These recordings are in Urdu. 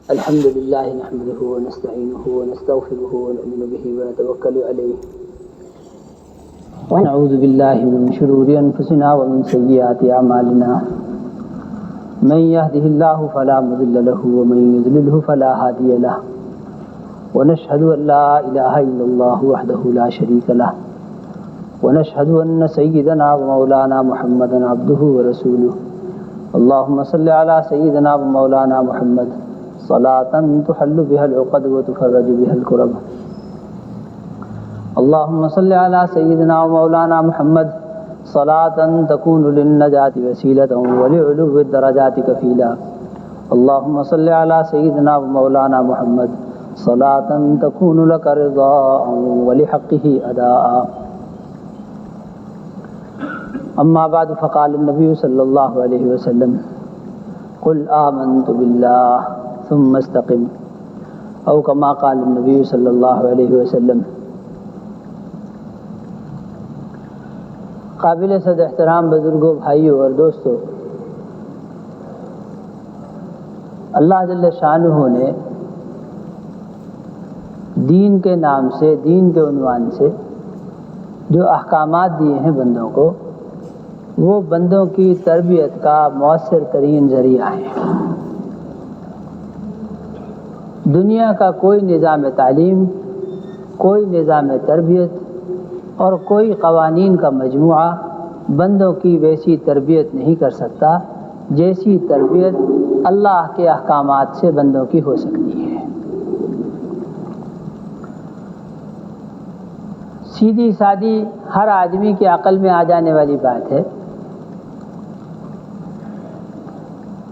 الحمد لله نحمده ونستعينه ونستغفره ونؤمن به ونتوكل عليه ونعوذ بالله من شرور أنفسنا ومن سيئات أعمالنا من يهده الله فلا مضل له ومن يضلله فلا هادي له ونشهد أن لا إله إلا الله وحده لا شريك له ونشهد أن سيدنا ومولانا محمدا عبده ورسوله اللهم صل على سيدنا ومولانا محمد صلاة تحل بها العقد وتفرج بها الكرب اللهم صل على سيدنا ومولانا محمد صلاة تكون للنجاة وسيلة ولعلو الدرجات كفيلا اللهم صل على سيدنا ومولانا محمد صلاة تكون لك رضاء ولحقه أداء أما بعد فقال النبي صلى الله عليه وسلم قل آمنت بالله ثم استقم او كما قال النبي صلی اللہ علیہ وسلم۔ قابل صد احترام بزرگوں، بھائیوں اور دوستوں، اللہ جل شانہ نے دین کے نام سے، دین کے عنوان سے جو احکامات دیے ہیں بندوں کو، وہ بندوں کی تربیت کا مؤثر ترین ذریعہ ہے۔ دنیا کا کوئی نظام تعلیم، کوئی نظام تربیت اور کوئی قوانین کا مجموعہ بندوں کی ویسی تربیت نہیں کر سکتا جیسی تربیت اللہ کے احکامات سے بندوں کی ہو سکتی ہے۔ سیدھی سادی ہر آدمی کی عقل میں آ جانے والی بات ہے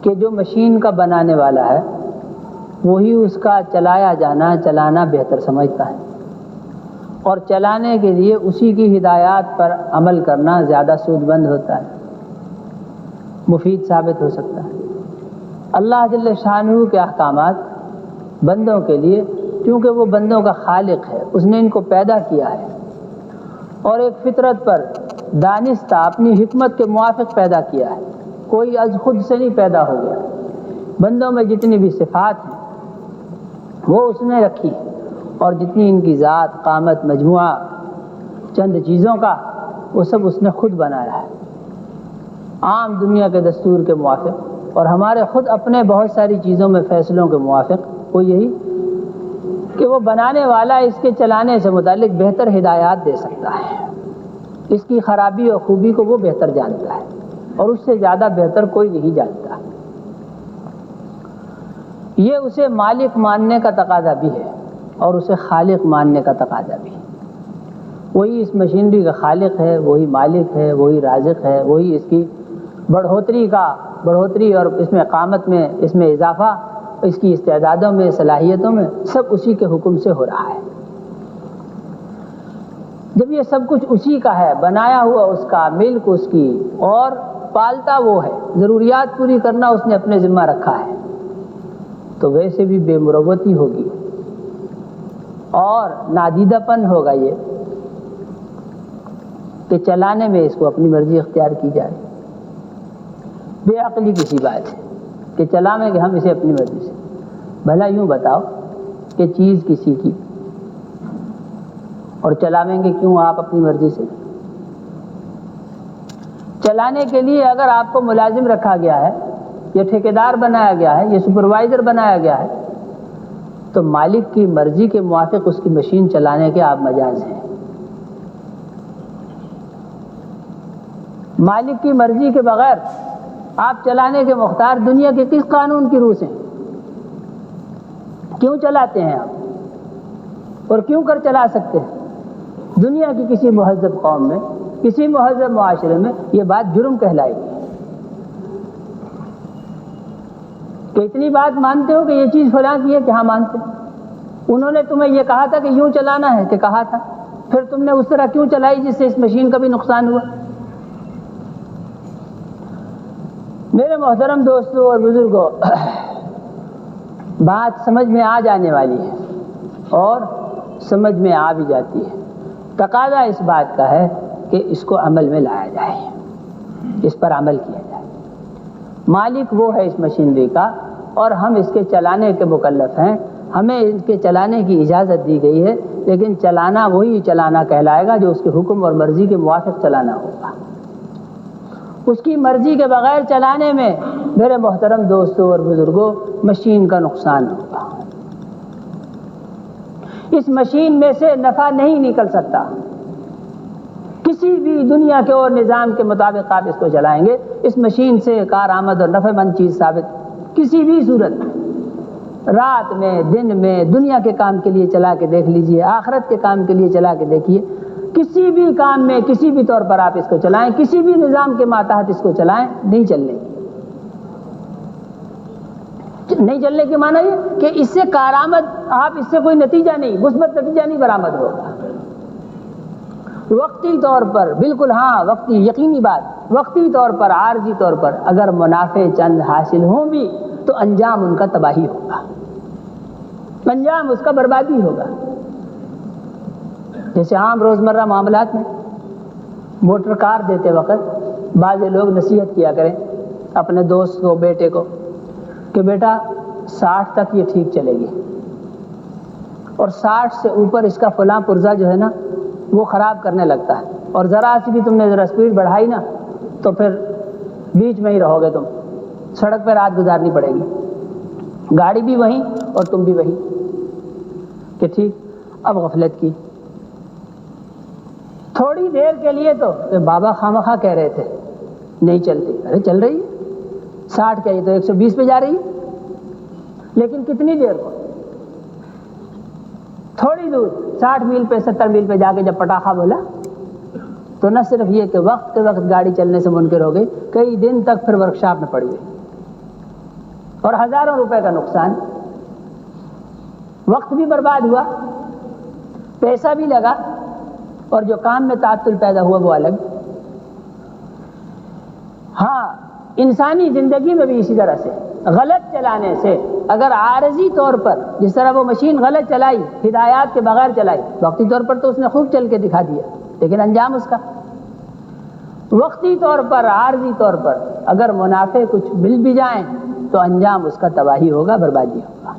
کہ جو مشین کا بنانے والا ہے وہی اس کا چلانا بہتر سمجھتا ہے، اور چلانے کے لیے اسی کی ہدایات پر عمل کرنا زیادہ سود مند ہوتا ہے، مفید ثابت ہو سکتا ہے۔ اللہ جل شانہ کے احکامات بندوں کے لیے، کیونکہ وہ بندوں کا خالق ہے، اس نے ان کو پیدا کیا ہے اور ایک فطرت پر دانستہ اپنی حکمت کے موافق پیدا کیا ہے، کوئی از خود سے نہیں پیدا ہو گیا۔ بندوں میں جتنی بھی صفات ہیں وہ اس نے رکھی، اور جتنی ان کی ذات، قامت، مجموعہ چند چیزوں کا، وہ سب اس نے خود بنایا ہے عام دنیا کے دستور کے موافق، اور ہمارے خود اپنے بہت ساری چیزوں میں فیصلوں کے موافق، وہ یہی کہ وہ بنانے والا اس کے چلانے سے متعلق بہتر ہدایات دے سکتا ہے، اس کی خرابی اور خوبی کو وہ بہتر جانتا ہے، اور اس سے زیادہ بہتر کوئی نہیں جانتا۔ یہ اسے مالک ماننے کا تقاضا بھی ہے اور اسے خالق ماننے کا تقاضا بھی ہے۔ وہی اس مشینری کا خالق ہے، وہی مالک ہے، وہی رازق ہے، وہی اس کی بڑھوتری اور اس میں قامت میں، اس میں اضافہ، اس کی استعدادوں میں، صلاحیتوں میں، سب اسی کے حکم سے ہو رہا ہے۔ جب یہ سب کچھ اسی کا ہے، بنایا ہوا اس کا، ملک اس کی، اور پالتا وہ ہے، ضروریات پوری کرنا اس نے اپنے ذمہ رکھا ہے، تو ویسے بھی بے مروتی ہوگی اور نادیدہ پن ہوگا یہ کہ چلانے میں اس کو اپنی مرضی اختیار کی جائے۔ بے عقلی کسی بات ہے کہ چلائیں گے ہم اسے اپنی مرضی سے۔ بھلا یوں بتاؤ کہ چیز کسی کی، اور چلائیں گے کیوں آپ اپنی مرضی سے؟ چلانے کے لیے اگر آپ کو ملازم رکھا گیا ہے، یہ ٹھیکیدار بنایا گیا ہے، یہ سپروائزر بنایا گیا ہے، تو مالک کی مرضی کے موافق اس کی مشین چلانے کے آپ مجاز ہیں۔ مالک کی مرضی کے بغیر آپ چلانے کے مختار دنیا کے کس قانون کی روح سے ہیں؟ کیوں چلاتے ہیں آپ، اور کیوں کر چلا سکتے ہیں؟ دنیا کی کسی مہذب قوم میں، کسی مہذب معاشرے میں یہ بات جرم کہلائے گی کہ اتنی بات مانتے ہو کہ یہ چیز فلاں کی ہے کہ ہاں مانتے ہیں۔ انہوں نے تمہیں یہ کہا تھا کہ یوں چلانا ہے کہ کہا تھا، پھر تم نے اس طرح کیوں چلائی جس سے اس مشین کا بھی نقصان ہوا؟ میرے محترم دوستوں اور بزرگوں، بات سمجھ میں آ جانے والی ہے اور سمجھ میں آ بھی جاتی ہے۔ تقاضا اس بات کا ہے کہ اس کو عمل میں لایا جائے، اس پر عمل کیا جائے۔ مالک وہ ہے اس مشینری کا اور ہم اس کے چلانے کے مکلف ہیں، ہمیں اس کے چلانے کی اجازت دی گئی ہے، لیکن چلانا وہی چلانا کہلائے گا جو اس کے حکم اور مرضی کے موافق چلانا ہوگا۔ اس کی مرضی کے بغیر چلانے میں میرے محترم دوستوں اور بزرگوں مشین کا نقصان ہوگا۔ اس مشین میں سے نفع نہیں نکل سکتا، کسی بھی دنیا کے اور نظام کے مطابق آپ اس کو چلائیں گے، اس مشین سے کارآمد اور نفع مند چیز ثابت کسی بھی صورت میں، رات میں، دن میں، دنیا کے کام کے لیے چلا کے دیکھ لیجئے، آخرت کے کام کے لیے چلا کے دیکھیے، کسی بھی کام میں کسی بھی طور پر آپ اس کو چلائیں، کسی بھی نظام کے ماتحت اس کو چلائیں، نہیں چلنے کی۔ نہیں چلنے کے معنی یہ کہ اس سے کارآمد، آپ اس سے کوئی نتیجہ نہیں، مثبت نتیجہ نہیں برآمد ہوگا۔ وقتی طور پر، بالکل ہاں وقتی، یقینی بات، وقتی طور پر، عارضی طور پر اگر منافع چند حاصل ہوں بھی تو انجام ان کا تباہی ہوگا، انجام اس کا بربادی ہوگا۔ جیسے عام روزمرہ معاملات میں موٹر کار دیتے وقت بعض لوگ نصیحت کیا کریں اپنے دوست کو، بیٹے کو، کہ بیٹا 60 تک یہ ٹھیک چلے گی، اور 60 سے اوپر اس کا فلاں پرزہ جو ہے نا وہ خراب کرنے لگتا ہے، اور ذرا سی بھی تم نے ذرا سپیڈ بڑھائی نا تو پھر بیچ میں ہی رہو گے، تم سڑک پہ رات گزارنی پڑے گی، گاڑی بھی وہیں اور تم بھی وہیں۔ کہ ٹھیک، اب غفلت کی تھوڑی دیر کے لیے تو بابا خامخواہ کہہ رہے تھے نہیں چلتی، ارے چل رہی ہے، 60 کیا، یہ تو 120 پہ جا رہی ہے، لیکن کتنی دیر کو؟ تھوڑی دور، 60 میل پہ، 70 میل پہ جا کے جب پٹاخہ بولا تو نہ صرف یہ کہ وقت کے وقت گاڑی چلنے سے منکر ہو گئی، کئی دن تک پھر ورکشاپ میں پڑی گئی، اور ہزاروں روپے کا نقصان، وقت بھی برباد ہوا، پیسہ بھی لگا، اور جو کام میں تعطل پیدا ہوا وہ الگ۔ ہاں، انسانی زندگی میں بھی اسی طرح سے غلط چلانے سے، اگر عارضی طور پر جس طرح وہ مشین غلط چلائی، ہدایات کے بغیر چلائی، وقتی طور پر تو اس نے خوب چل کے دکھا دیا، لیکن انجام اس کا وقتی طور پر، عارضی طور پر اگر منافع کچھ مل بھی جائیں تو انجام اس کا تباہی ہوگا، بربادی ہوگا۔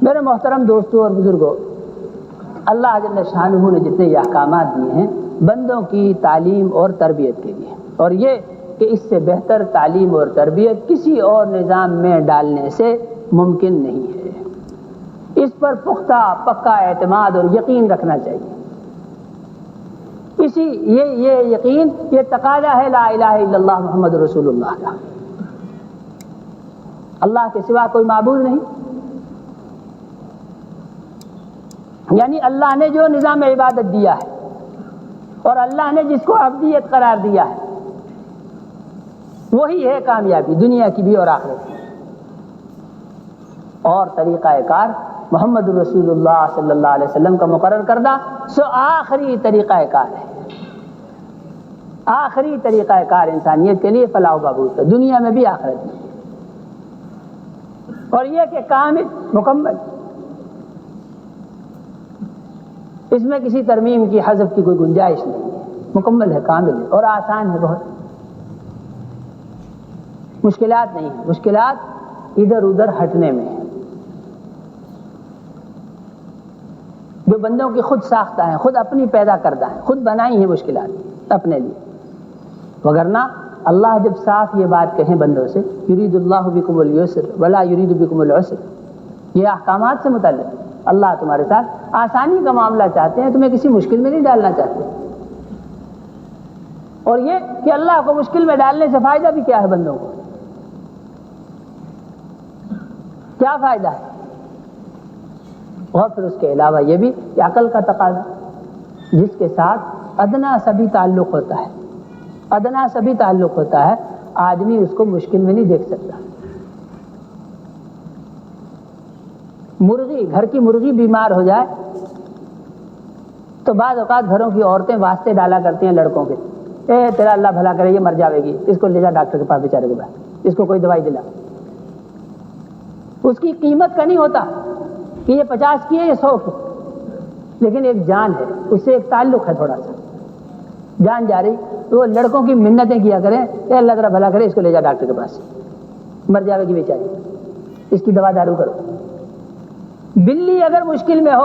میرے محترم دوستوں اور بزرگوں، اللہ جل شانہ نے جتنے یہ احکامات دیے ہیں بندوں کی تعلیم اور تربیت کے لیے، اور یہ کہ اس سے بہتر تعلیم اور تربیت کسی اور نظام میں ڈالنے سے ممکن نہیں ہے، اس پر پختہ پکا اعتماد اور یقین رکھنا چاہیے۔ یہ یقین، یہ تقاضا ہے لا الہ الا اللہ محمد رسول اللہ کا، اللہ کے سوا کوئی معبود نہیں، یعنی اللہ نے جو نظام عبادت دیا ہے اور اللہ نے جس کو عبدیت قرار دیا ہے وہی ہے کامیابی، دنیا کی بھی اور آخرت کی، اور طریقہ کار محمد رسول اللہ صلی اللہ علیہ وسلم کا مقرر کردہ سو آخری طریقہ کار ہے، آخری طریقہ کار انسانیت کے لیے فلاح و بہبود کا، دنیا میں بھی آخرت میں، اور یہ کہ کامل، مکمل، اس میں کسی ترمیم کی، حذف کی کوئی گنجائش نہیں ہے، مکمل ہے، کامل ہے، اور آسان ہے بہت، مشکلات نہیں ہے، مشکلات ادھر ادھر ہٹنے میں ہے، جو بندوں کی خود ساختہ ہیں، خود اپنی پیدا کردہ ہیں، خود بنائی ہیں مشکلات اپنے لیے، وگرنہ اللہ جب صاف یہ بات کہیں بندوں سے، یرید اللہ بکم اليسر ولا یرید بکم العسر، یہ احکامات سے متعلق، اللہ تمہارے ساتھ آسانی کا معاملہ چاہتے ہیں، تمہیں کسی مشکل میں نہیں ڈالنا چاہتے، اور یہ کہ اللہ کو مشکل میں ڈالنے سے فائدہ بھی کیا ہے بندوں کو، کیا فائدہ ہے؟ اور پھر اس کے علاوہ یہ بھی کہ عقل کا تقاضا، جس کے ساتھ ادنا سبھی تعلق ہوتا ہے، ادنا سبھی تعلق ہوتا ہے، آدمی اس کو مشکل میں نہیں دیکھ سکتا۔ مرغی، گھر کی مرغی بیمار ہو جائے تو بعض اوقات گھروں کی عورتیں واسطے ڈالا کرتی ہیں لڑکوں کے، اے تیرا اللہ بھلا کرے، یہ مر جاوے گی، اس کو لے جا ڈاکٹر کے پاس بیچارے کے پاس، اس کو کوئی دوائی دلا، اس کی قیمت کا نہیں ہوتا کہ یہ 50 کی ہے، یہ 100 کی، لیکن ایک جان ہے، اس سے ایک تعلق ہے، تھوڑا سا جان جا رہی، تو وہ لڑکوں کی منتیں کیا کریں، اے اللہ تعالیٰ بھلا کرے، اس کو لے جا ڈاکٹر کے پاس، مر جائے گی بیچاری، اس کی دوا دارو کرو۔ بلی اگر مشکل میں ہو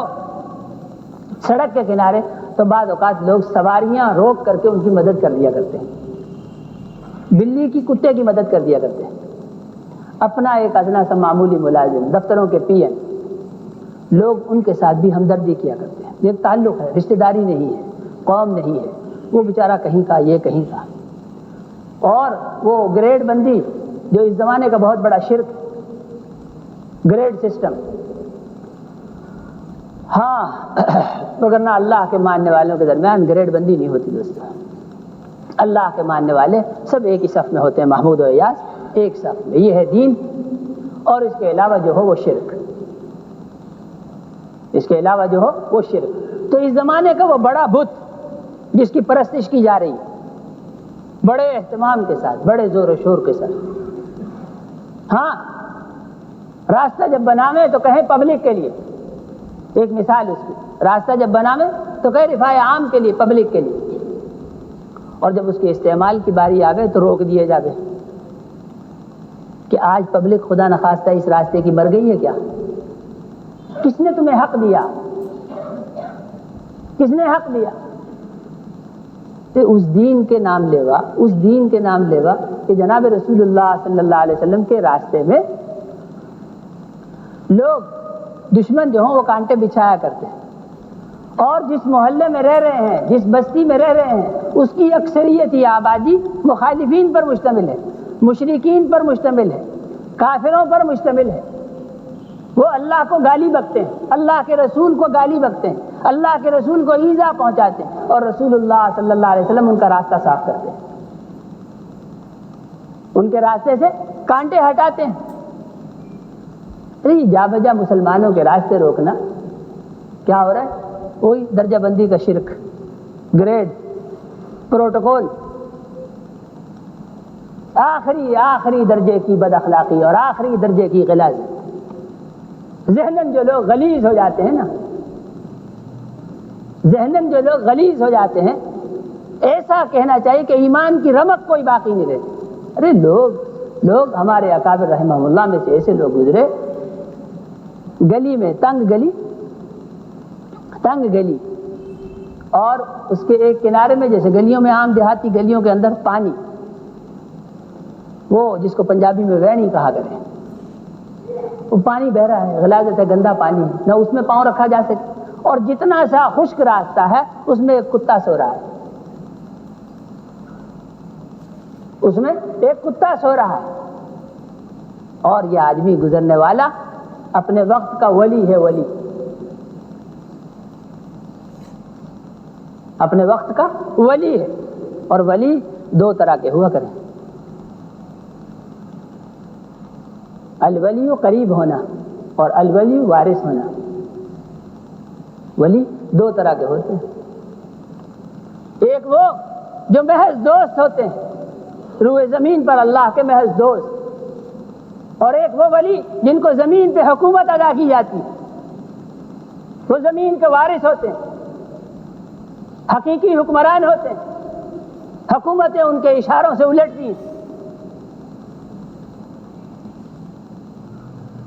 سڑک کے کنارے تو بعض اوقات لوگ سواریاں روک کر کے ان کی مدد کر دیا کرتے ہیں، بلی کی کتے کی مدد کر دیا کرتے ہیں۔ اپنا ایک ادنا سا معمولی ملازم، دفتروں کے پی این، لوگ ان کے ساتھ بھی ہمدردی کیا کرتے ہیں۔ ایک تعلق ہے، رشتہ داری نہیں ہے، قوم نہیں ہے، وہ بیچارہ کہیں کا یہ کہیں کا۔ اور وہ گریڈ بندی جو اس زمانے کا بہت بڑا شرک، گریڈ سسٹم، ہاں مگر نہ اللہ کے ماننے والوں کے درمیان گریڈ بندی نہیں ہوتی دوستو۔ اللہ کے ماننے والے سب ایک ہی صف میں ہوتے ہیں، محمود و ایاز ایک صف میں، یہ ہے دین۔ اور اس کے علاوہ جو ہو وہ شرک، اس کے علاوہ جو ہو وہ شرک۔ تو اس زمانے کا وہ بڑا بت جس کی پرستش کی جا رہی، بڑے اہتمام کے ساتھ، بڑے زور و شور کے ساتھ، ہاں راستہ جب بناویں تو کہیں پبلک کے لیے، ایک مثال اس کی، راستہ جب بناویں تو کہیں رفاع عام کے لیے، پبلک کے لیے، اور جب اس کے استعمال کی باری آ گئے تو روک دیے جاوے کہ آج پبلک خدا نخواستہ اس راستے کی مر گئی ہے کیا؟ کس نے تمہیں حق دیا؟ کس نے حق دیا؟ تو اس دین کے نام لیوا، اس دین کے نام لیوا کہ جناب رسول اللہ صلی اللہ علیہ وسلم کے راستے میں لوگ دشمن جو ہوں وہ کانٹے بچھایا کرتے ہیں، اور جس محلے میں رہ رہے ہیں، جس بستی میں رہ رہے ہیں، اس کی اکثریت یا آبادی مخالفین پر مشتمل ہے، مشرکین پر مشتمل ہے، کافروں پر مشتمل ہے۔ وہ اللہ کو گالی بکتے ہیں، اللہ کے رسول کو گالی بکتے ہیں، اللہ کے رسول کو ایذا پہنچاتے ہیں، اور رسول اللہ صلی اللہ علیہ وسلم ان کا راستہ صاف کرتے ہیں، ان کے راستے سے کانٹے ہٹاتے ہیں۔ جا بجا مسلمانوں کے راستے روکنا کیا ہو رہا ہے؟ وہی درجہ بندی کا شرک، گریڈ، پروٹوکول، آخری درجے کی بد اخلاقی اور آخری درجے کی غلاظت۔ ذہناً جو لوگ غلیظ ہو جاتے ہیں نا، ذہناً جو لوگ غلیظ ہو جاتے ہیں، ایسا کہنا چاہیے کہ ایمان کی رمق کوئی باقی نہیں رہتی۔ ارے لوگ ہمارے اکابر رحمہ اللہ میں سے ایسے لوگ گزرے، گلی میں تنگ گلی اور اس کے ایک کنارے میں، جیسے گلیوں میں عام دیہاتی گلیوں کے اندر پانی، وہ جس کو پنجابی میں وینی کہا کریں، وہ پانی بہ رہا ہے، غلاظت ہے، گندا پانی ہے، نہ اس میں پاؤں رکھا جا سکے، اور جتنا سا خشک راستہ ہے اس میں ایک کتا سو رہا ہے، اس میں ایک کتا سو رہا ہے، اور یہ آدمی گزرنے والا اپنے وقت کا ولی ہے، ولی اپنے وقت کا ولی ہے۔ اور ولی دو طرح کے ہوا کریں، الولی قریب ہونا اور الولی وارث ہونا۔ ولی دو طرح کے ہوتے ہیں، ایک وہ جو محض دوست ہوتے ہیں، روئے زمین پر اللہ کے محض دوست، اور ایک وہ ولی جن کو زمین پہ حکومت ادا کی جاتی ہے، وہ زمین کے وارث ہوتے ہیں، حقیقی حکمران ہوتے ہیں، حکومتیں ان کے اشاروں سے الٹتی ہیں۔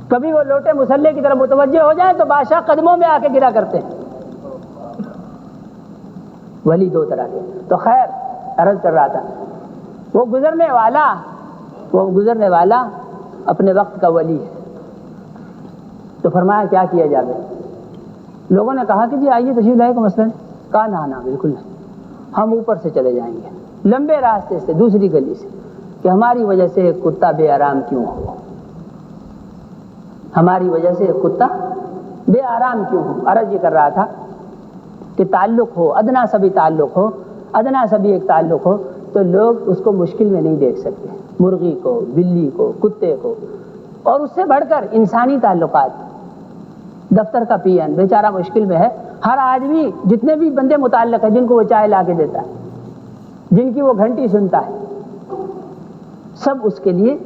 کبھی وہ لوٹے مسلح کی طرف متوجہ ہو جائیں تو بادشاہ قدموں میں آ کے گرا کرتے ہیں۔ ولی دو طرح کے۔ تو خیر عرض کر رہا تھا، وہ گزرنے والا اپنے وقت کا ولی ہے۔ تو فرمایا کیا کیا جائے؟ لوگوں نے کہا کہ جی آئیے تشریف لائے، کوئی مسئلہ نہیں۔ کہا نہ بالکل نہیں، ہم اوپر سے چلے جائیں گے، لمبے راستے سے، دوسری گلی سے، کہ ہماری وجہ سے ایک کتا بے آرام کیوں ہو، ہماری وجہ سے ایک کتا بے آرام کیوں ہو۔ عرض یہ کر رہا تھا کہ تعلق ہو، ادنا سا بھی تعلق ہو، ادنا سا بھی ایک تعلق ہو، تو لوگ اس کو مشکل میں نہیں دیکھ سکتے، مرغی کو، بلی کو، کتے کو، اور اس سے بڑھ کر انسانی تعلقات۔ دفتر کا پی این بیچارہ مشکل میں ہے، ہر آدمی، جتنے بھی بندے متعلق ہیں، جن کو وہ چائے لا کے دیتا ہے، جن کی وہ گھنٹی سنتا ہے، سب اس کے لیے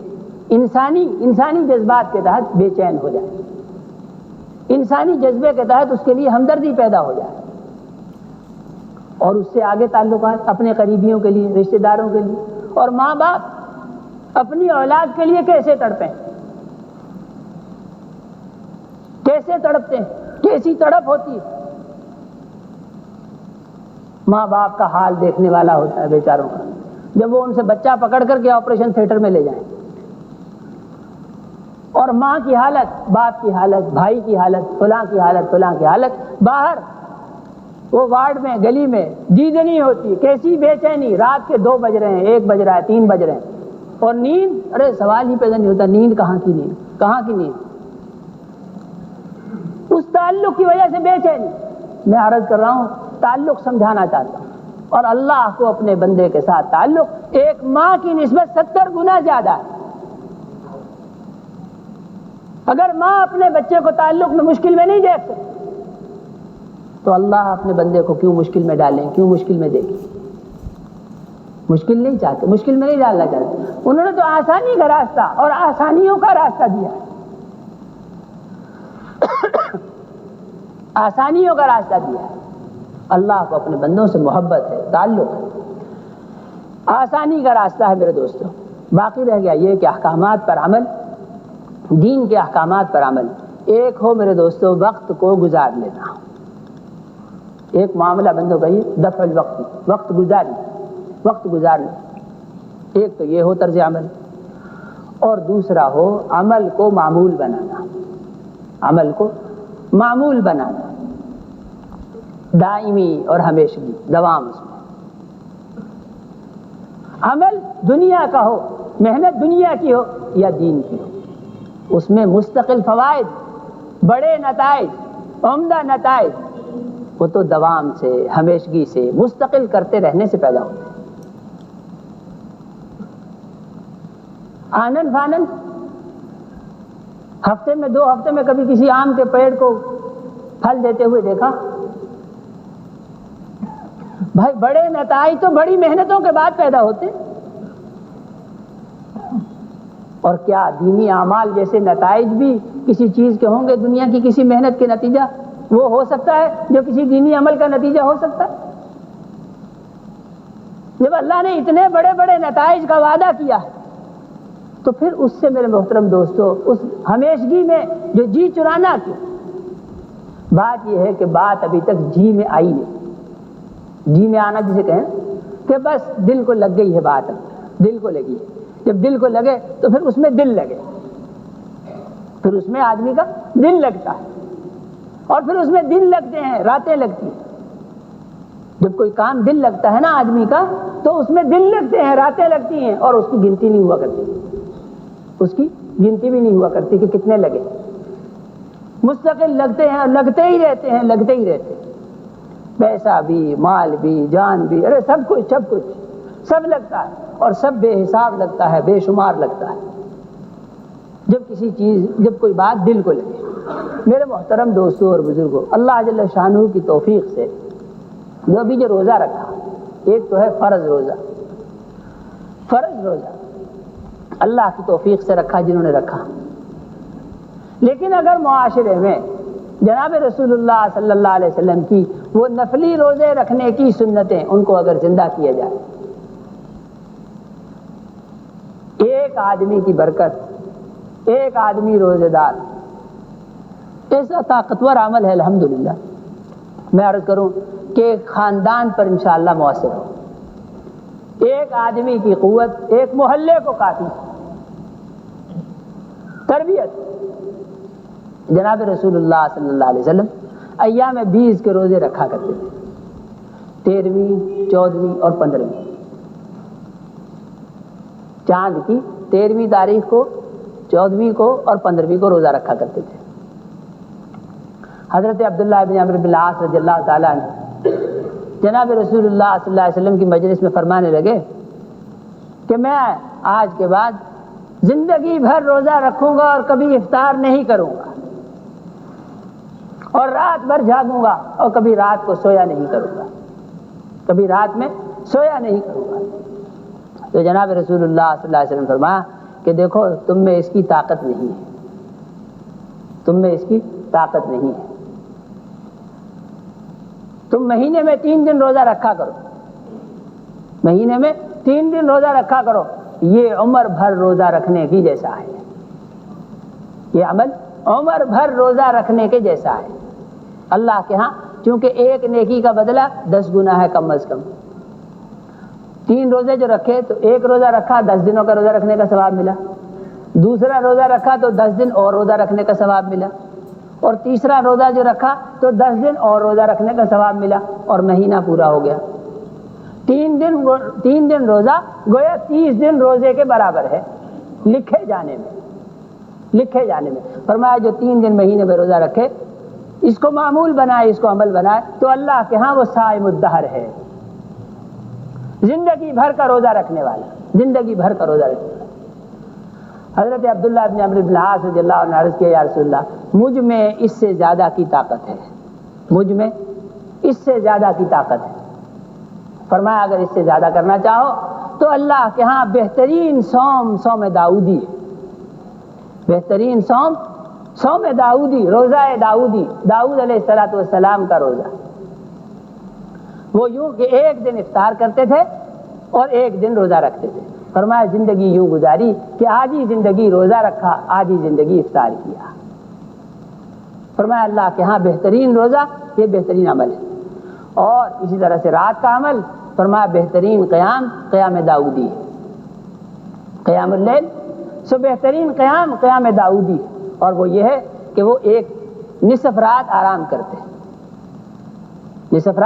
انسانی جذبات کے تحت بے چین ہو جائے، انسانی جذبے کے تحت اس کے لیے ہمدردی پیدا ہو جائے، اور اس سے آگے تعلقات اپنے قریبیوں کے لیے، رشتہ داروں کے لیے، اور ماں باپ اپنی اولاد کے لیے کیسے تڑپیں، کیسے تڑپتے ہیں، کیسی تڑپ ہوتی ہے۔ ماں باپ کا حال دیکھنے والا ہوتا ہے بیچاروں کا، جب وہ ان سے بچہ پکڑ کر کے آپریشن تھیٹر میں لے جائیں، اور ماں کی حالت، باپ کی حالت، بھائی کی حالت، فلاں کی حالت، فلاں کی حالت، باہر وہ وارڈ میں، گلی میں دیدنی ہوتی، کیسی بے چینی، رات کے 2 بج رہے ہیں، 1 بج رہا ہے، 3 بج رہے ہیں، اور نیند، ارے سوال ہی پیدا نہیں ہوتا، نیند کہاں کی نیند، کہاں کی نیند، اس تعلق کی وجہ سے بے چینی۔ میں عرض کر رہا ہوں، تعلق سمجھانا چاہتا ہوں، اور اللہ کو اپنے بندے کے ساتھ تعلق ایک ماں کی نسبت 70 گنا زیادہ ہے۔ اگر ماں اپنے بچے کو تعلق میں مشکل میں نہیں دیکھ سکتی تو اللہ اپنے بندے کو کیوں مشکل میں ڈالیں، کیوں مشکل میں دیکھیں؟ مشکل نہیں چاہتے، مشکل میں نہیں ڈالنا چاہتے، انہوں نے تو آسانی کا راستہ اور آسانیوں کا راستہ دیا ہے، آسانیوں کا راستہ دیا ہے۔ اللہ کو اپنے بندوں سے محبت ہے، تعلق ہے، آسانی کا راستہ ہے میرے دوستوں۔ باقی رہ گیا یہ کہ احکامات پر عمل، دین کے احکامات پر عمل۔ ایک ہو میرے دوستوں وقت کو گزار لینا، ایک معاملہ بندوں کا یہ دفع الوقت، وقت گزاری، وقت گزارنا، ایک تو یہ ہو طرز عمل، اور دوسرا ہو عمل کو معمول بنانا، عمل کو معمول بنانا، دائمی اور ہمیشگی، دوام اس میں۔ عمل دنیا کا ہو، محنت دنیا کی ہو یا دین کی ہو، اس میں مستقل فوائد، بڑے نتائج، عمدہ نتائج، وہ تو دوام سے، ہمیشگی سے، مستقل کرتے رہنے سے پیدا ہوتے ہیں۔ آنن فانن، ہفتے میں 2 ہفتے میں کبھی کسی آم کے پیڑ کو پھل دیتے ہوئے دیکھا؟ بھائی بڑے نتائج تو بڑی محنتوں کے بعد پیدا ہوتے، اور کیا دینی اعمال جیسے نتائج بھی کسی چیز کے ہوں گے دنیا کی کسی محنت کے نتیجہ، وہ ہو سکتا ہے جو کسی دینی عمل کا نتیجہ ہو سکتا ہے؟ جب اللہ نے اتنے بڑے بڑے نتائج کا وعدہ کیا تو پھر اس سے میرے محترم دوستو اس ہمیشگی میں جو جی چرانا کیوں؟ بات یہ ہے کہ بات ابھی تک جی میں آئی نہیں، جی میں آنا جسے کہیں کہ بس دل کو لگ گئی ہے بات، دل کو لگی ہے، جب دل کو لگے تو پھر اس میں دل لگے، پھر اس میں آدمی کا دل لگتا ہے، اور پھر اس میں دن لگتے ہیں، راتیں لگتی ہیں۔ جب کوئی کام دل لگتا ہے نا آدمی کا تو اس میں دن لگتے ہیں، راتیں لگتی ہیں، اور اس کی گنتی نہیں ہوا کرتی، اس کی گنتی بھی نہیں ہوا کرتی کہ کتنے لگے، مستقل لگتے ہیں اور لگتے ہی رہتے ہیں، لگتے ہی رہتے ہیں، پیسہ بھی، مال بھی، جان بھی، ارے سب کچھ سب لگتا ہے، اور سب بے حساب لگتا ہے، بے شمار لگتا ہے جب کوئی بات دل کو لگے۔ میرے محترم دوستوں اور بزرگوں، اللہ جل شانہ کی توفیق سے جو ابھی جو روزہ رکھا، ایک تو ہے فرض روزہ، فرض روزہ اللہ کی توفیق سے رکھا جنہوں نے رکھا، لیکن اگر معاشرے میں جناب رسول اللہ صلی اللہ علیہ وسلم کی وہ نفلی روزے رکھنے کی سنتیں ان کو اگر زندہ کیا جائے، ایک آدمی کی برکت، ایک آدمی روزے دار، ایسا طاقتور عمل ہے الحمدللہ، میں عرض کروں کہ ایک خاندان پر انشاءاللہ مؤثر ہو، ایک آدمی کی قوت ایک محلے کو کافی تربیت۔ جناب رسول اللہ صلی اللہ علیہ وسلم ایام 20 کے روزے رکھا کرتے تھے، 13ویں، 14ویں اور 15ویں، چاند کی 13ویں تاریخ کو، 14ویں کو اور 15ویں کو روزہ رکھا کرتے تھے۔ حضرت عبداللہ بن عمرو بن العاص رضی اللہ تعالیٰ عنہ جناب رسول اللہ صلی اللہ علیہ وسلم کی مجلس میں فرمانے لگے کہ میں آج کے بعد زندگی بھر روزہ رکھوں گا اور کبھی افطار نہیں کروں گا، اور رات بھر جاگوں گا اور کبھی رات کو سویا نہیں کروں گا، کبھی رات میں سویا نہیں کروں گا۔ تو جناب رسول اللہ صلی اللہ علیہ وسلم فرمایا کہ دیکھو تم میں اس کی طاقت نہیں ہے، تم میں اس کی طاقت نہیں ہے، تم مہینے میں 3 دن روزہ رکھا کرو، مہینے میں 3 دن روزہ رکھا کرو، یہ عمر بھر روزہ رکھنے کی جیسا ہے، یہ عمل عمر بھر روزہ رکھنے کے جیسا ہے اللہ کے ہاں، چونکہ ایک نیکی کا بدلہ 10 گنا ہے کم از کم۔ 3 روزے جو رکھے تو ایک روزہ رکھا 10 دنوں کا روزہ رکھنے کا ثواب ملا، دوسرا روزہ رکھا تو 10 دن اور روزہ رکھنے کا ثواب ملا، اور تیسرا روزہ جو رکھا تو 10 دن اور روزہ رکھنے کا ثواب ملا، اور مہینہ پورا ہو گیا۔ 3 دن روزہ گویا 30 دن روزے کے برابر ہے لکھے جانے میں۔ فرمایا جو 3 دن مہینے میں روزہ رکھے، اس کو معمول بنائے، اس کو عمل بنائے، تو اللہ کے ہاں وہ صائم الدہر ہے، زندگی بھر کا روزہ رکھنے والا، زندگی بھر کا روزہ رکھنے والا۔ حضرت عبداللہ بن عمرو بن العاص رضی اللہ عنہ عرض کیا، یا رسول اللہ مجھ میں اس سے زیادہ کی طاقت ہے، مجھ میں اس سے زیادہ کی طاقت ہے۔ فرمایا اگر اس سے زیادہ کرنا چاہو تو اللہ کے ہاں بہترین صوم داؤدی ہے، بہترین صوم داؤدی، روزہ داؤدی، داؤد علیہ السلام کا روزہ۔ وہ یوں کہ ایک دن افطار کرتے تھے اور ایک دن روزہ رکھتے تھے۔ فرمایا زندگی یوں گزاری کہ آدھی زندگی روزہ رکھا، آدھی زندگی افطار کیا۔ فرمایا اللہ کے ہاں بہترین روزہ یہ بہترین عمل ہے۔ اور اسی طرح سے رات کا عمل، فرمایا بہترین قیام داؤدی ہے، قیام اللیل، سو بہترین قیام داؤدی، اور وہ یہ ہے کہ وہ ایک نصف رات آرام کرتے، نصف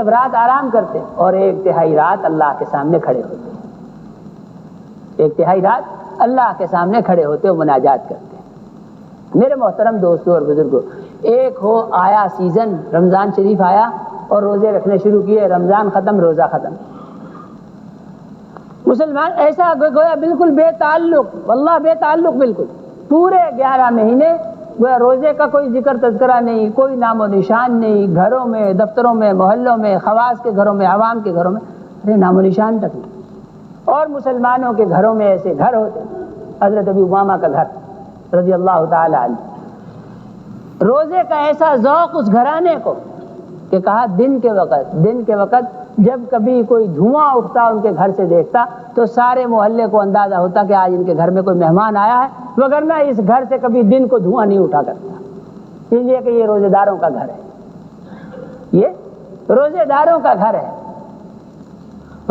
رات آرام کرتے، اور 1/3 رات اللہ کے سامنے کھڑے ہوتے، 1/3 رات اللہ کے سامنے کھڑے ہوتے اور مناجات کرتے۔ میرے محترم دوستوں اور بزرگوں، ایک ہو آیا سیزن، رمضان شریف آیا اور روزے رکھنے شروع کیے، رمضان ختم، روزہ ختم۔ مسلمان ایسا گویا بالکل بے تعلق، واللہ بے تعلق، بالکل پورے 11 مہینے گویا روزے کا کوئی ذکر تذکرہ نہیں، کوئی نام و نشان نہیں، گھروں میں، دفتروں میں، محلوں میں، خواص کے گھروں میں، عوام کے گھروں میں نام و نشان تک نہیں۔ اور مسلمانوں کے گھروں میں ایسے گھر ہوتے، حضرت ابی امامہ کا گھر رضی اللہ تعالی عنہ، روزے کا ایسا ذوق اس گھرانے کو کہ کہا دن کے وقت جب کبھی کوئی دھواں اٹھتا ان کے گھر سے دیکھتا تو سارے محلے کو اندازہ ہوتا کہ آج ان کے گھر میں کوئی مہمان آیا ہے، وگرنہ اس گھر سے کبھی دن کو دھواں نہیں اٹھا کرتا، اس لیے کہ یہ روزے داروں کا گھر ہے، یہ روزے داروں کا گھر ہے۔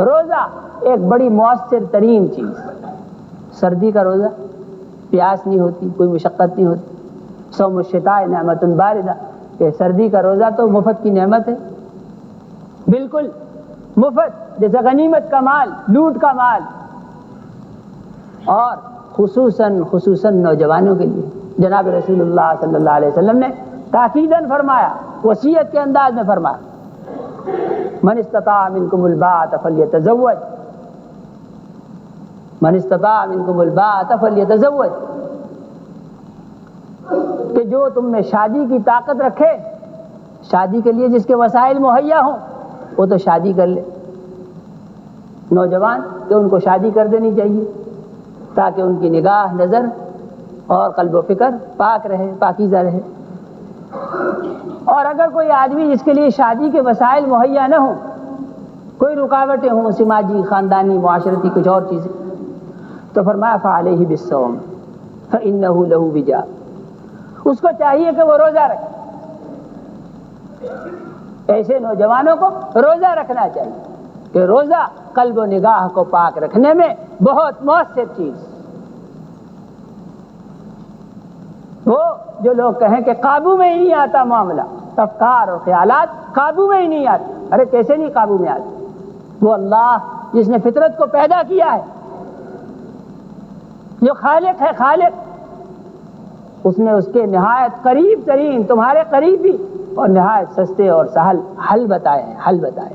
روزہ ایک بڑی مؤثر ترین چیز، سردی کا روزہ، پیاس نہیں ہوتی، کوئی مشقت نہیں ہوتی، صوم الشتاء نعمت باردہ، کہ سردی کا روزہ تو مفت کی نعمت ہے، بالکل مفت، جیسے غنیمت کا مال، لوٹ کا مال۔ اور خصوصاً نوجوانوں کے لیے جناب رسول اللہ صلی اللہ علیہ وسلم نے تاکیداً فرمایا، وصیت کے انداز میں فرمایا، من استطاع منکم الباءۃ فلیتزوج، من استطاع منکم الباءۃ فلیتزوج، کہ جو تم میں شادی کی طاقت رکھے، شادی کے لیے جس کے وسائل مہیا ہوں وہ تو شادی کر لے۔ نوجوان کہ ان کو شادی کر دینی چاہیے تاکہ ان کی نگاہ، نظر اور قلب و فکر پاک رہے، پاکیزہ رہے۔ اور اگر کوئی آدمی جس کے لیے شادی کے وسائل مہیا نہ ہوں، کوئی رکاوٹیں ہوں، سماجی، خاندانی، معاشرتی، کچھ اور چیزیں، تو فرمایا فعلیہ بالصوم فإنہ لہ وجاء، اس کو چاہیے کہ وہ روزہ رکھے۔ ایسے نوجوانوں کو روزہ رکھنا چاہیے کہ روزہ قلب و نگاہ کو پاک رکھنے میں بہت مؤثر چیز۔ وہ جو لوگ کہیں کہ قابو میں ہی نہیں آتا معاملہ، افکار اور خیالات قابو میں ہی نہیں آتے، ارے کیسے نہیں قابو میں آتے؟ وہ اللہ جس نے فطرت کو پیدا کیا ہے، جو خالق ہے، خالق، اس نے اس کے نہایت قریب ترین، تمہارے قریبی اور نہایت سستے اور سہل حل بتائے ہیں، حل بتائے،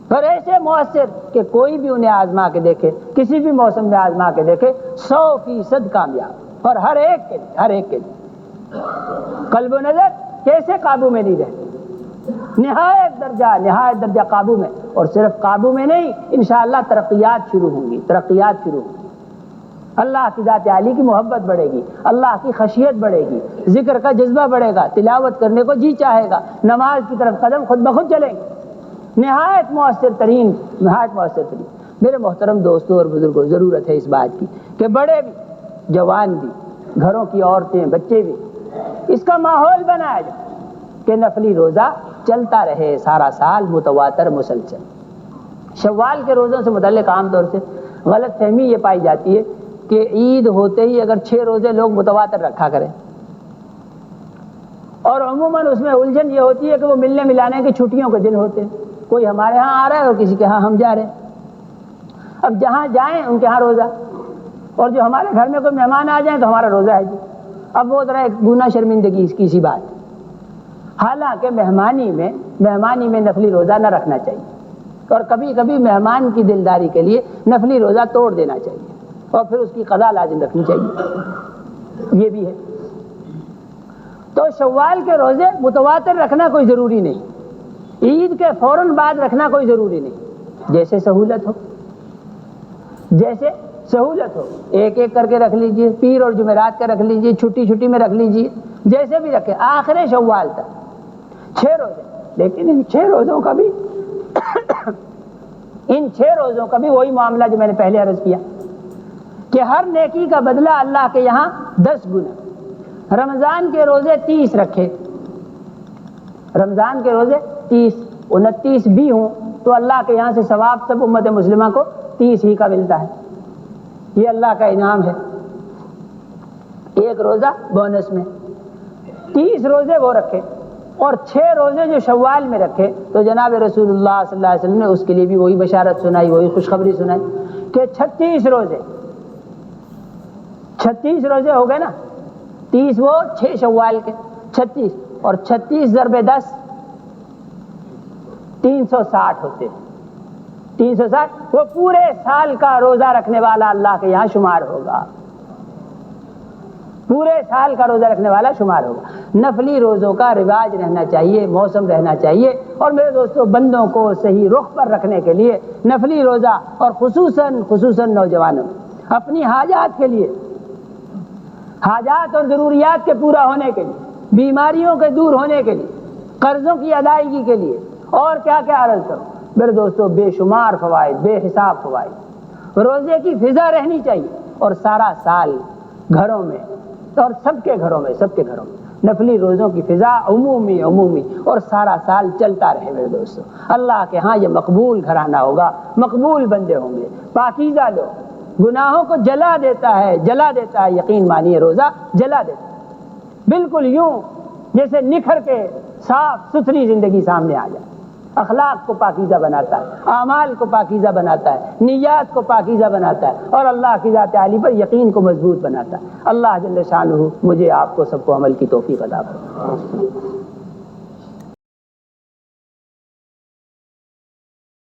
اور ایسے مؤثر کہ کوئی بھی انہیں آزما کے دیکھے، کسی بھی موسم میں آزما کے دیکھے، 100% کامیاب، اور ہر ایک کے لیے قلب و نظر کیسے قابو میں نہیں رہتے، نہایت درجہ قابو میں، اور صرف قابو میں نہیں، انشاءاللہ ترقیات شروع ہوں گی، اللہ کی ذات عالی کی محبت بڑھے گی، اللہ کی خشیت بڑھے گی، ذکر کا جذبہ بڑھے گا، تلاوت کرنے کو جی چاہے گا، نماز کی طرف قدم خود بخود چلیں گے، نہایت مؤثر ترین۔ میرے محترم دوستوں اور بزرگوں، ضرورت ہے اس بات کی کہ بڑے بھی، جوان بھی، گھروں کی عورتیں، بچے بھی، اس کا ماحول بنایا جائے کہ نفلی روزہ چلتا رہے سارا سال متواتر مسلسل۔ شوال کے روزوں سے متعلق عام طور سے غلط فہمی یہ پائی جاتی ہے کہ عید ہوتے ہی اگر 6 روزے لوگ متواتر رکھا کریں، اور عموماً اس میں الجھن یہ ہوتی ہے کہ وہ ملنے ملانے کی چھٹیوں کے دن ہوتے ہیں، کوئی ہمارے ہاں آ رہا ہے اور کسی کے ہاں ہم جا رہے ہیں، اب جہاں جائیں ان کے ہاں روزہ، اور جو ہمارے گھر میں کوئی مہمان آ جائیں تو ہمارا روزہ ہے جی۔ اب وہ ذرا ایک گناہ شرمندگی کی سی بات، حالانکہ مہمانی میں نفلی روزہ نہ رکھنا چاہیے، اور کبھی کبھی مہمان کی دلداری کے لیے نفلی روزہ توڑ دینا چاہیے اور پھر اس کی قضا لازم رکھنی چاہیے، یہ بھی ہے۔ تو شوال کے روزے متواتر رکھنا کوئی ضروری نہیں، عید کے فوراً بعد رکھنا کوئی ضروری نہیں، جیسے سہولت ہو ایک ایک کر کے رکھ لیجئے، پیر اور جمعرات کا رکھ لیجئے، چھٹی میں رکھ لیجئے، جیسے بھی رکھے، آخر شوال تک 6 روزے۔ لیکن ان 6 روزوں کا بھی وہی معاملہ جو میں نے پہلے عرض کیا کہ ہر نیکی کا بدلہ اللہ کے یہاں 10 گنا۔ رمضان کے روزے 30 رکھے، رمضان کے روزے 30، 29 بھی ہوں تو اللہ کے یہاں سے ثواب سب امت مسلمہ کو 30 ہی کا ملتا ہے، یہ اللہ کا انعام ہے، ایک روزہ بونس میں۔ 30 روزے وہ رکھے اور 6 روزے جو شوال میں رکھے تو جناب رسول اللہ صلی اللہ علیہ وسلم نے اس کے لیے بھی وہی بشارت سنائی، وہی خوشخبری سنائی کہ 36 روزے ہو گئے نا، 30 وہ 6 شوال کے، 36 اور 36 ضرب 10 360 ہوتے، 360 وہ پورے سال کا روزہ رکھنے والا اللہ کے یہاں شمار ہوگا، پورے سال کا روزہ رکھنے والا شمار ہوگا۔ نفلی روزوں کا رواج رہنا چاہیے، موسم رہنا چاہیے، اور میرے دوستوں بندوں کو صحیح رخ پر رکھنے کے لیے نفلی روزہ، اور خصوصاً نوجوانوں اپنی حاجات کے لیے، حاجات اور ضروریات کے پورا ہونے کے لیے، بیماریوں کے دور ہونے کے لیے، قرضوں کی ادائیگی کے لیے، اور کیا عرض کروں میرے دوستوں، بے شمار فوائد، بے حساب فوائد۔ روزے کی فضا رہنی چاہیے، اور سارا سال گھروں میں اور سب کے گھروں میں نفلی روزوں کی فضا عمومی اور سارا سال چلتا رہے میرے دوستوں۔ اللہ کے ہاں یہ مقبول گھرانہ ہوگا، مقبول بندے ہوں گے، پاکیزہ لوگ۔ گناہوں کو جلا دیتا ہے، یقین مانیے روزہ جلا دیتا ہے، بالکل یوں جیسے نکھر کے صاف ستھری زندگی سامنے آ جائے۔ اخلاق کو پاکیزہ بناتا ہے، اعمال کو پاکیزہ بناتا ہے، نیات کو پاکیزہ بناتا ہے، اور اللہ کی ذات عالی پر یقین کو مضبوط بناتا ہے۔ اللہ جل شانہ مجھے آپ کو سب کو عمل کی توفیق عطا فرمائے۔